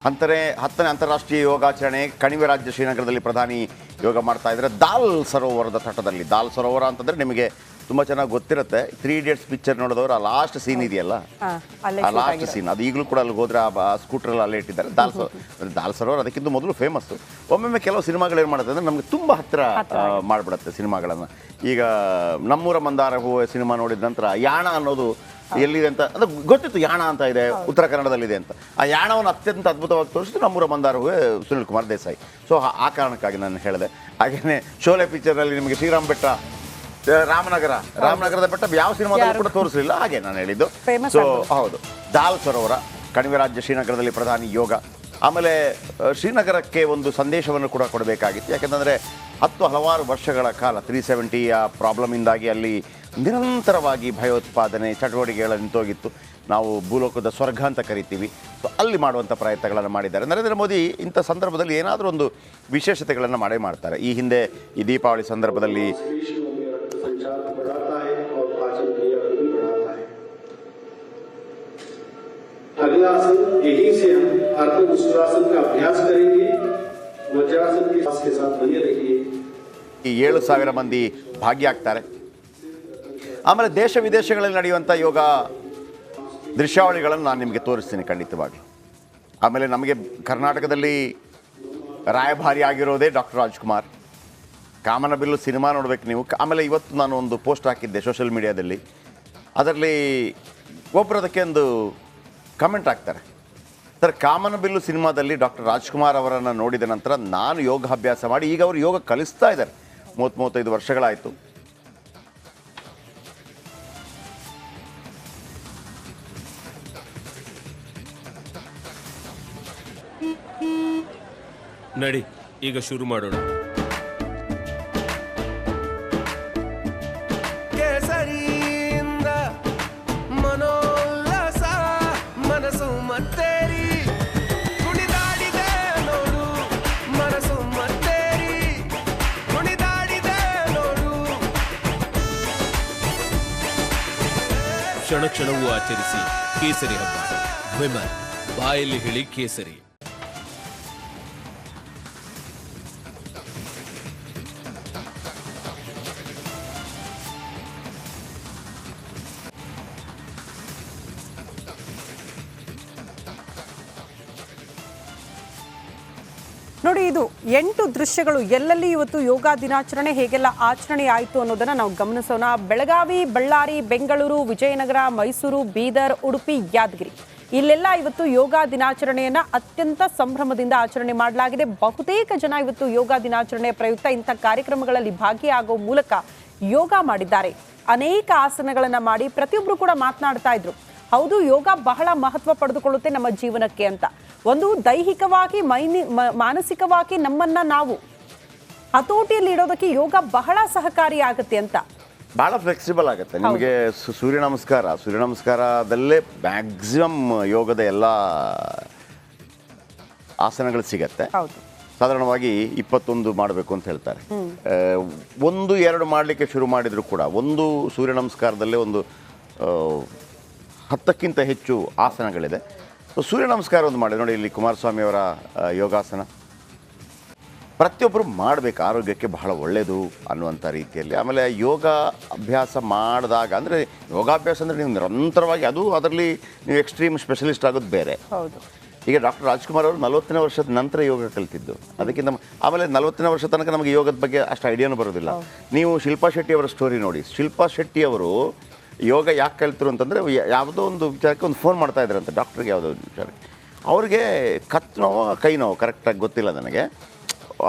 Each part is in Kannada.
ಹತ್ತನೇ ಅಂತಾರಾಷ್ಟ್ರೀಯ ಯೋಗಾಚರಣೆ ಕಣಿವೆ ರಾಜ್ಯ ಶ್ರೀನಗರದಲ್ಲಿ ಪ್ರಧಾನಿ ಯೋಗ ಮಾಡ್ತಾ ಇದ್ದಾರೆ. ದಾಲ್ ಸರೋವರದ ತಟದಲ್ಲಿ. ದಾಲ್ ಸರೋವರ ಅಂತಂದರೆ ನಿಮಗೆ ತುಂಬ ಚೆನ್ನಾಗಿ ಗೊತ್ತಿರುತ್ತೆ. 3 Idiots ಪಿಕ್ಚರ್ ನೋಡಿದವರು ಆ ಲಾಸ್ಟ್ ಸೀನ್ ಇದೆಯಲ್ಲ, ಆ ಲಾಸ್ಟ್ ಸೀನ್ ಅದು ಈಗಲೂ ಕೂಡ ಅಲ್ಲಿ ಹೋದ್ರೆ ಆ ಸ್ಕೂಟ್ರಲ್ಲಿ ಅಲ್ಲೇ ಇಟ್ಟಿದ್ದಾರೆ. ದಾಲ್ ಸರೋವರ ಅದಕ್ಕಿಂತ ಮೊದಲು ಫೇಮಸ್ಸು. ಒಮ್ಮೊಮ್ಮೆ ಕೆಲವು ಸಿನಿಮಾಗಳು ಏನು ಮಾಡುತ್ತೆ ಅಂದರೆ ನಮಗೆ ತುಂಬ ಹತ್ತಿರ ಮಾಡಿಬಿಡುತ್ತೆ ಸಿನಿಮಾಗಳನ್ನು. ಈಗ ನಮ್ಮೂರ ಮಂದಾರ ಹೂವು ಸಿನಿಮಾ ನೋಡಿದ ನಂತರ ಯಾಣ ಅನ್ನೋದು ಎಲ್ಲಿದೆ ಅಂತ ಅಂದರೆ ಗೊತ್ತಿತ್ತು, ಯಾಣ ಅಂತ ಇದೆ ಉತ್ತರ ಕನ್ನಡದಲ್ಲಿದೆ ಅಂತ. ಆ ಯಾಣವನ್ನು ಅತ್ಯಂತ ಅದ್ಭುತವಾಗಿ ತೋರಿಸಿದ್ದು ನಮ್ಮೂರ ಮಂದಾರ ಹೂವೆ ಸುನಿಲ್ ಕುಮಾರ್ ದೇಸಾಯಿ. ಸೊ ಆ ಕಾರಣಕ್ಕಾಗಿ ನಾನು ಹೇಳಿದೆ. ಹಾಗೆಯೇ ಶೋಲೆ ಪಿಕ್ಚರ್ನಲ್ಲಿ ನಿಮಗೆ ಶ್ರೀರಾಮ್ ಬೆಟ್ಟ, ರಾಮನಗರದ ಬೆಟ್ಟ ಯಾವ ಸಿನಿಮಾದಲ್ಲೂ ಕೂಡ ತೋರಿಸಲಿಲ್ಲ, ಹಾಗೆ ನಾನು ಹೇಳಿದ್ದು. ಸೊ ಹೌದು, ದಾಲ್ ಸರೋವರ ಕಣಿವೆ ರಾಜ್ಯ ಶ್ರೀನಗರದಲ್ಲಿ ಪ್ರಧಾನಿ ಯೋಗ. ಆಮೇಲೆ ಶ್ರೀನಗರಕ್ಕೆ ಒಂದು ಸಂದೇಶವನ್ನು ಕೂಡ ಕೊಡಬೇಕಾಗಿತ್ತು. ಯಾಕೆಂದರೆ ಹಲವಾರು ವರ್ಷಗಳ ಕಾಲ 370ಯ ಪ್ರಾಬ್ಲಮಿಂದಾಗಿ ಅಲ್ಲಿ ನಿರಂತರವಾಗಿ ಭಯೋತ್ಪಾದನೆ ಚಟುವಟಿಕೆಗಳು ನಿಂತೋಗಿತ್ತು. ನಾವು ಭೂಲೋಕದ ಸ್ವರ್ಗ ಅಂತ ಕರಿತೀವಿ. ಸೊ ಅಲ್ಲಿ ಮಾಡುವಂಥ ಪ್ರಯತ್ನಗಳನ್ನು ಮಾಡಿದ್ದಾರೆ. ನರೇಂದ್ರ ಮೋದಿ ಇಂಥ ಸಂದರ್ಭದಲ್ಲಿ ಏನಾದರೂ ಒಂದು ವಿಶೇಷತೆಗಳನ್ನು ಮಾಡ್ತಾರೆ. ಈ ಹಿಂದೆ ಈ ದೀಪಾವಳಿ ಸಂದರ್ಭದಲ್ಲಿ अगला आसन यही से हम अर्ध मुस्कुरासन का अभ्यास करेंगे. वज्रासन के साथ बने रहिए. ಈ 7,000 ಮಂದಿ ಭಾಗಿಯಾಗ್ತಾರೆ. ಆಮೇಲೆ ದೇಶ ವಿದೇಶಗಳಲ್ಲಿ ನಡೆಯುವಂಥ ಯೋಗ ದೃಶ್ಯಾವಳಿಗಳನ್ನು ನಾನು ನಿಮಗೆ ತೋರಿಸ್ತೀನಿ ಖಂಡಿತವಾಗಿ. ಆಮೇಲೆ ನಮಗೆ ಕರ್ನಾಟಕದಲ್ಲಿ ರಾಯಭಾರಿ ಆಗಿರೋದೇ ಡಾಕ್ಟರ್ ರಾಜ್ಕುಮಾರ್. ಕಾಮನಬಿಲ್ಲು ಸಿನಿಮಾ ನೋಡಬೇಕು ನೀವು. ಆಮೇಲೆ ಇವತ್ತು ನಾನು ಒಂದು ಪೋಸ್ಟ್ ಹಾಕಿದ್ದೆ ಸೋಷಿಯಲ್ ಮೀಡಿಯಾದಲ್ಲಿ. ಅದರಲ್ಲಿ ಒಬ್ಬರು ಅದಕ್ಕೆ ಒಂದು ಕಮೆಂಟ್ ಹಾಕ್ತಾರೆ, ಸರ್ ಕಾಮನಬಿಲ್ಲು ಸಿನಿಮಾದಲ್ಲಿ ಡಾಕ್ಟರ್ ರಾಜ್ಕುಮಾರ್ ಅವರನ್ನು ನೋಡಿದ ನಂತರ ನಾನು ಯೋಗಾಭ್ಯಾಸ ಮಾಡಿ ಈಗ ಅವರು ಯೋಗ ಕಲಿಸ್ತಾ ಇದ್ದಾರೆ. 30-35 ವರ್ಷಗಳಾಯಿತು. ನಡಿ ಈಗ ಶುರು ಮಾಡೋಣ. ಕೇಸರಿಯಿಂದ ಮನೋಲ್ಲಾಸ ಮನಸ್ಸು ಮತ್ತೇರಿ ಕುಣಿದಾಡಿದೆ ನೋಡು, ಮನಸ್ಸು ಮತ್ತೇರಿ ಕುಣಿದಾಡಿದೆ ನೋಡು. ಕ್ಷಣ ಕ್ಷಣವೂ ಆಚರಿಸಿ ಕೇಸರಿ ಹಬ್ಬ. ವಿಮಲ್ ಬಾಯಲ್ಲಿ ಹೇಳಿ ಕೇಸರಿ. ನೋಡಿ, ಇದು 8 ದೃಶ್ಯಗಳು. ಎಲ್ಲೆಲ್ಲಿ ಇವತ್ತು ಯೋಗ ದಿನಾಚರಣೆ ಹೇಗೆಲ್ಲ ಆಚರಣೆ ಆಯಿತು ಅನ್ನೋದನ್ನು ನಾವು ಗಮನಿಸೋಣ. ಬೆಳಗಾವಿ, ಬಳ್ಳಾರಿ, ಬೆಂಗಳೂರು, ವಿಜಯನಗರ, ಮೈಸೂರು, ಬೀದರ್, ಉಡುಪಿ, ಯಾದಗಿರಿ ಇಲ್ಲೆಲ್ಲ ಇವತ್ತು ಯೋಗ ದಿನಾಚರಣೆಯನ್ನು ಅತ್ಯಂತ ಸಂಭ್ರಮದಿಂದ ಆಚರಣೆ ಮಾಡಲಾಗಿದೆ. ಬಹುತೇಕ ಜನ ಇವತ್ತು ಯೋಗ ದಿನಾಚರಣೆಯ ಪ್ರಯುಕ್ತ ಇಂಥ ಕಾರ್ಯಕ್ರಮಗಳಲ್ಲಿ ಭಾಗಿಯಾಗುವ ಮೂಲಕ ಯೋಗ ಮಾಡಿದ್ದಾರೆ. ಅನೇಕ ಆಸನಗಳನ್ನು ಮಾಡಿ ಪ್ರತಿಯೊಬ್ಬರು ಕೂಡ ಮಾತನಾಡ್ತಾ ಇದ್ರು, ಹೌದು ಯೋಗ ಬಹಳ ಮಹತ್ವ ಪಡೆದುಕೊಳ್ಳುತ್ತೆ ನಮ್ಮ ಜೀವನಕ್ಕೆ ಅಂತ. ಒಂದು ದೈಹಿಕವಾಗಿ ಮಾನಸಿಕವಾಗಿ ನಮ್ಮನ್ನ ನಾವು ಹತೋಟಿಯಲ್ಲಿ ಇಡೋದಕ್ಕೆ ಯೋಗ ಬಹಳ ಸಹಕಾರಿಯಾಗುತ್ತೆ ಅಂತ. ಭಾಳ ಫ್ಲೆಕ್ಸಿಬಲ್ ಆಗುತ್ತೆ. ನಿಮಗೆ ಸೂರ್ಯ ನಮಸ್ಕಾರದಲ್ಲೇ ಮ್ಯಾಕ್ಸಿಮಮ್ ಯೋಗದ ಎಲ್ಲ ಆಸನಗಳು ಸಿಗತ್ತೆ. ಸಾಧಾರಣವಾಗಿ 21 ಮಾಡಬೇಕು ಅಂತ ಹೇಳ್ತಾರೆ. 1-2 ಮಾಡಲಿಕ್ಕೆ ಶುರು ಮಾಡಿದ್ರು ಕೂಡ ಒಂದು ಸೂರ್ಯ ನಮಸ್ಕಾರದಲ್ಲೇ ಒಂದು 10ಕ್ಕಿಂತ ಹೆಚ್ಚು ಆಸನಗಳಿದೆ. ಸೂರ್ಯ ನಮಸ್ಕಾರ ಒಂದು ಮಾಡಿದೆ ನೋಡಿ, ಇಲ್ಲಿ ಕುಮಾರಸ್ವಾಮಿ ಅವರ ಯೋಗಾಸನ ಪ್ರತಿಯೊಬ್ಬರು ಮಾಡಬೇಕು, ಆರೋಗ್ಯಕ್ಕೆ ಬಹಳ ಒಳ್ಳೆಯದು ಅನ್ನುವಂಥ ರೀತಿಯಲ್ಲಿ. ಆಮೇಲೆ ಯೋಗ ಅಭ್ಯಾಸ ಮಾಡಿದಾಗ ಅಂದರೆ ಯೋಗಾಭ್ಯಾಸ ಅಂದರೆ ನೀವು ನಿರಂತರವಾಗಿ ಅದರಲ್ಲಿ ನೀವು ಎಕ್ಸ್ಟ್ರೀಮ್ ಸ್ಪೆಷಲಿಸ್ಟ್ ಆಗೋದು ಬೇರೆ. ಈಗ ಡಾಕ್ಟರ್ ರಾಜ್ಕುಮಾರ್ ಅವರು 40ನೇ ವರ್ಷದ ನಂತರ ಯೋಗ ಕಲಿತಿದ್ದು. ಅದಕ್ಕಿಂತ ಆಮೇಲೆ 40ನೇ ವರ್ಷ ತನಕ ನಮಗೆ ಯೋಗದ ಬಗ್ಗೆ ಅಷ್ಟು ಐಡಿಯಾನು ಬರೋದಿಲ್ಲ. ನೀವು ಶಿಲ್ಪಾ ಶೆಟ್ಟಿ ಅವರ ಸ್ಟೋರಿ ನೋಡಿ. ಶಿಲ್ಪಾ ಶೆಟ್ಟಿ ಅವರು ಯೋಗ ಯಾಕೆ ಕಲಿತರು ಅಂತಂದರೆ ಯಾವುದೋ ಒಂದು ವಿಚಾರಕ್ಕೆ ಒಂದು ಫೋನ್ ಮಾಡ್ತಾ ಇದ್ರಂತೆ ಡಾಕ್ಟ್ರಿಗೆ, ಯಾವುದೋ ಒಂದು ವಿಚಾರಕ್ಕೆ. ಅವ್ರಿಗೆ ಕತ್ತು ನೋವು ಕೈ ನೋವು ಕರೆಕ್ಟಾಗಿ ಗೊತ್ತಿಲ್ಲ ನನಗೆ,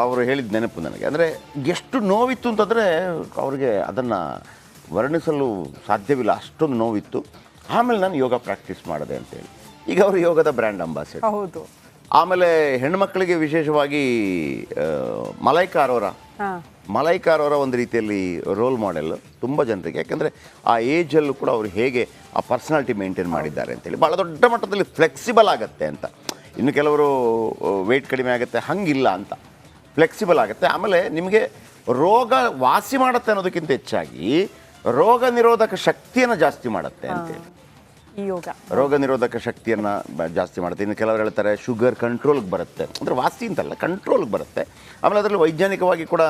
ಅವರು ಹೇಳಿದ ನೆನಪು ನನಗೆ. ಅಂದರೆ ಎಷ್ಟು ನೋವಿತ್ತು ಅಂತಂದರೆ ಅವ್ರಿಗೆ ಅದನ್ನು ವರ್ಣಿಸಲು ಸಾಧ್ಯವಿಲ್ಲ, ಅಷ್ಟೊಂದು ನೋವಿತ್ತು. ಆಮೇಲೆ ನಾನು ಯೋಗ ಪ್ರಾಕ್ಟೀಸ್ ಮಾಡಿದೆ ಅಂತೇಳಿ ಈಗ ಅವರು ಯೋಗದ ಬ್ರ್ಯಾಂಡ್ ಅಂಬಾಸಿಡರ್. ಹೌದು. ಆಮೇಲೆ ಹೆಣ್ಮಕ್ಳಿಗೆ ವಿಶೇಷವಾಗಿ ಮಲೈಕಾ ಅರೋರಾ ಒಂದು ರೀತಿಯಲ್ಲಿ ರೋಲ್ ಮಾಡೆಲ್ ತುಂಬ ಜನರಿಗೆ. ಯಾಕೆಂದರೆ ಆ ಏಜಲ್ಲೂ ಕೂಡ ಅವರು ಹೇಗೆ ಆ ಪರ್ಸನಾಲಿಟಿ ಮೇಂಟೈನ್ ಮಾಡಿದ್ದಾರೆ ಅಂತೇಳಿ. ಭಾಳ ದೊಡ್ಡ ಮಟ್ಟದಲ್ಲಿ ಫ್ಲೆಕ್ಸಿಬಲ್ ಆಗುತ್ತೆ ಅಂತ. ಇನ್ನು ಕೆಲವರು ವೆಯ್ಟ್ ಕಡಿಮೆ ಆಗುತ್ತೆ, ಹಂಗಿಲ್ಲ ಅಂತ ಫ್ಲೆಕ್ಸಿಬಲ್ ಆಗುತ್ತೆ. ಆಮೇಲೆ ನಿಮಗೆ ರೋಗ ವಾಸಿ ಮಾಡುತ್ತೆ ಅನ್ನೋದಕ್ಕಿಂತ ಹೆಚ್ಚಾಗಿ ರೋಗ ನಿರೋಧಕ ಶಕ್ತಿಯನ್ನು ಜಾಸ್ತಿ ಮಾಡುತ್ತೆ ಅಂತೇಳಿ. ಈ ಯೋಗ. ರೋಗ ನಿರೋಧಕ ಶಕ್ತಿಯನ್ನು ಜಾಸ್ತಿ ಮಾಡುತ್ತೆ. ಇನ್ನು ಕೆಲವರು ಹೇಳ್ತಾರೆ ಶುಗರ್ ಕಂಟ್ರೋಲ್ಗೆ ಬರುತ್ತೆ, ಅಂದರೆ ವಾಸಿ ಅಂತಲ್ಲ, ಕಂಟ್ರೋಲ್ಗೆ ಬರುತ್ತೆ. ಆಮೇಲೆ ಅದರಲ್ಲಿ ವೈಜ್ಞಾನಿಕವಾಗಿ ಕೂಡ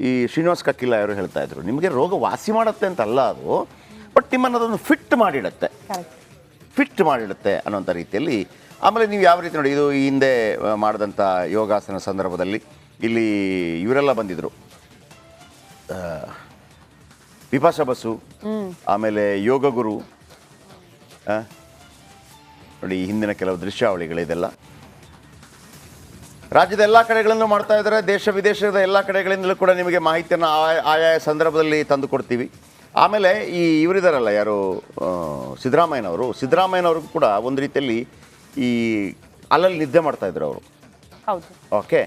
ಈ ಶ್ರೀನಿವಾಸ್ ಕಕ್ಕಿಲ್ಲ ಅವರು ಹೇಳ್ತಾ ಇದ್ರು, ನಿಮಗೆ ರೋಗ ವಾಸಿ ಮಾಡುತ್ತೆ ಅಂತಲ್ಲ ಅದು, ಬಟ್ ನಿಮ್ಮನ್ನು ಅದನ್ನು ಫಿಟ್ ಮಾಡಿಡುತ್ತೆ, ಫಿಟ್ ಮಾಡಿಡುತ್ತೆ ಅನ್ನೋಂಥ ರೀತಿಯಲ್ಲಿ. ಆಮೇಲೆ ನೀವು ಯಾವ ರೀತಿ ನೋಡಿ, ಇದು ಈ ಹಿಂದೆ ಮಾಡಿದಂಥ ಯೋಗಾಸನ ಸಂದರ್ಭದಲ್ಲಿ ಇಲ್ಲಿ ಇವರೆಲ್ಲ ಬಂದಿದ್ದರು, ಬಿಪಾಶಾ ಬಸು, ಆಮೇಲೆ ಯೋಗ ಗುರು, ನೋಡಿ ಈ ಹಿಂದಿನ ಕೆಲವು ದೃಶ್ಯಾವಳಿಗಳಿದೆಲ್ಲ ರಾಜ್ಯದ ಎಲ್ಲ ಕಡೆಗಳನ್ನು ಮಾಡ್ತಾ ಇದ್ದಾರೆ. ದೇಶ ವಿದೇಶದ ಎಲ್ಲ ಕಡೆಗಳಿಂದಲೂ ಕೂಡ ನಿಮಗೆ ಮಾಹಿತಿಯನ್ನು ಆಯಾ ಸಂದರ್ಭದಲ್ಲಿ ತಂದು ಕೊಡ್ತೀವಿ. ಆಮೇಲೆ ಈ ಇವರಿದಾರಲ್ಲ ಯಾರು, ಸಿದ್ದರಾಮಯ್ಯನವ್ರಿಗೂ ಕೂಡ ಒಂದು ರೀತಿಯಲ್ಲಿ ಈ ಅಲ್ಲಲ್ಲಿ ನಿದ್ದೆ ಮಾಡ್ತಾಯಿದ್ರು ಅವರು. ಹೌದು. ಓಕೆ.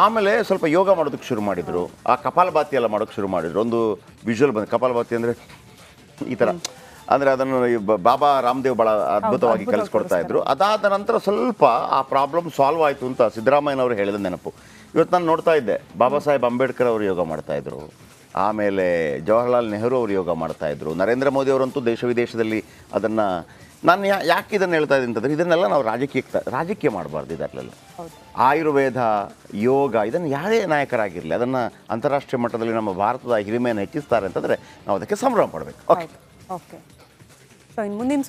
ಆಮೇಲೆ ಸ್ವಲ್ಪ ಯೋಗ ಮಾಡೋದಕ್ಕೆ ಶುರು ಮಾಡಿದರು, ಆ ಕಪಾಲಭಾತಿ ಎಲ್ಲ ಮಾಡೋಕ್ಕೆ ಶುರು ಮಾಡಿದರು. ಒಂದು ವಿಜುವಲ್ ಬಂದು, ಕಪಾಲಭಾತಿ ಅಂದರೆ ಈ ಥರ, ಅಂದರೆ ಅದನ್ನು ಬಾಬಾ ರಾಮದೇವ್ ಭಾಳ ಅದ್ಭುತವಾಗಿ ಕಲಿಸ್ಕೊಡ್ತಾ ಇದ್ರು. ಅದಾದ ನಂತರ ಸ್ವಲ್ಪ ಆ ಪ್ರಾಬ್ಲಮ್ ಸಾಲ್ವ್ ಆಯಿತು ಅಂತ ಸಿದ್ದರಾಮಯ್ಯನವರು ಹೇಳಿದ ನೆನಪು. ಇವತ್ತು ನಾನು ನೋಡ್ತಾ ಇದ್ದೆ, ಬಾಬಾ ಸಾಹೇಬ್ ಅಂಬೇಡ್ಕರ್ ಅವರು ಯೋಗ ಮಾಡ್ತಾಯಿದ್ರು, ಆಮೇಲೆ ಜವಾಹರ್ಲಾಲ್ ನೆಹರು ಅವರು ಯೋಗ ಮಾಡ್ತಾಯಿದ್ರು, ನರೇಂದ್ರ ಮೋದಿ ಅವರಂತೂ ದೇಶ ವಿದೇಶದಲ್ಲಿ ಅದನ್ನು. ನಾನು ಯಾಕೆ ಇದನ್ನು ಹೇಳ್ತಾ ಇದ್ದೀನಿ ಅಂತಂದರೆ, ಇದನ್ನೆಲ್ಲ ನಾವು ರಾಜಕೀಯ ಮಾಡಬಾರ್ದು. ಇದರಲ್ಲೆಲ್ಲ ಆಯುರ್ವೇದ, ಯೋಗ, ಇದನ್ನು ಯಾರೇ ನಾಯಕರಾಗಿರಲಿ ಅದನ್ನು ಅಂತಾರಾಷ್ಟ್ರೀಯ ಮಟ್ಟದಲ್ಲಿ ನಮ್ಮ ಭಾರತದ ಹಿರಿಮೆಯನ್ನು ಹೆಚ್ಚಿಸ್ತಾರೆ ಅಂತಂದರೆ ನಾವು ಅದಕ್ಕೆ ಸಂಭ್ರಮ ಪಡಬೇಕು. ಓಕೆ. ಸೊ ಇನ್ನು ಮುಂದಿನ